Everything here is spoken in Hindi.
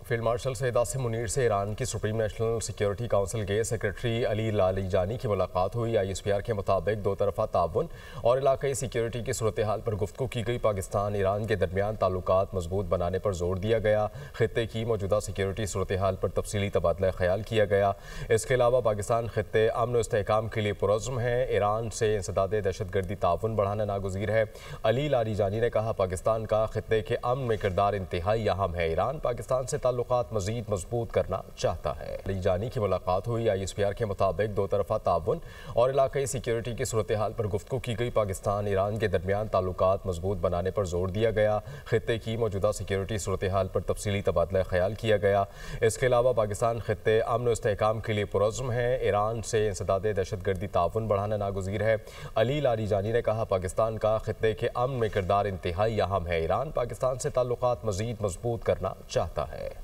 फील्ड मार्शल सैयद आसिम मुनीर से ईरान की सुप्रीम नेशनल सिक्योरिटी काउंसिल के सेक्रेटरी अली लारीजानी की मुलाकात हुई। ISPR के मुताबिक दो तरफा ताउन और इलाकाई सिक्योरिटी की सूरत हाल पर गुफ्तगू की गई। पाकिस्तान ईरान के दरमियान ताल्लुकात मजबूत बनाने पर जोर दिया गया। खित्ते की मौजूदा सिक्योरिटी सूरत हाल पर तफसीली तबादला ख्याल किया गया। इसके अलावा पाकिस्तान खित्ते अमन और इस्तेहकाम के लिए पुरज़्म है। ईरान से इंसदाद दहशतगर्दी ताउन बढ़ाना नागुज़ीर है। अली लारीजानी ने कहा, पाकिस्तान का खित्ते के अमन में किरदार इंतहाई अहम है। ईरान पाकिस्तान से ताल्लुकात मजीद मजबूत करना चाहता है। लारीजानी की मुलाकात हुई। ISPR के मुताबिक दो तरफा ताउन और इलाकाई सिक्योरिटी की सूरत हाल पर गुफ्तगू की गई। पाकिस्तान ईरान के दरमियान ताल्लुकात मजबूत बनाने पर जोर दिया गया। खित्ते की मौजूदा सिक्योरिटी सूरत हाल पर तफसीली तबादला ख्याल किया गया। इसके अलावा पाकिस्तान खित्ते अमन और इस्तेहकाम के लिए पुरज़्म है। ईरान से इंसदाद दहशतगर्दी ताउन बढ़ाना नागुज़ीर है। अली लारीजानी ने कहा, पाकिस्तान का खित्ते के अमन में किरदार इंतहाई अहम है। ईरान पाकिस्तान से ताल्लुकात मजीद मजबूत करना चाहता है।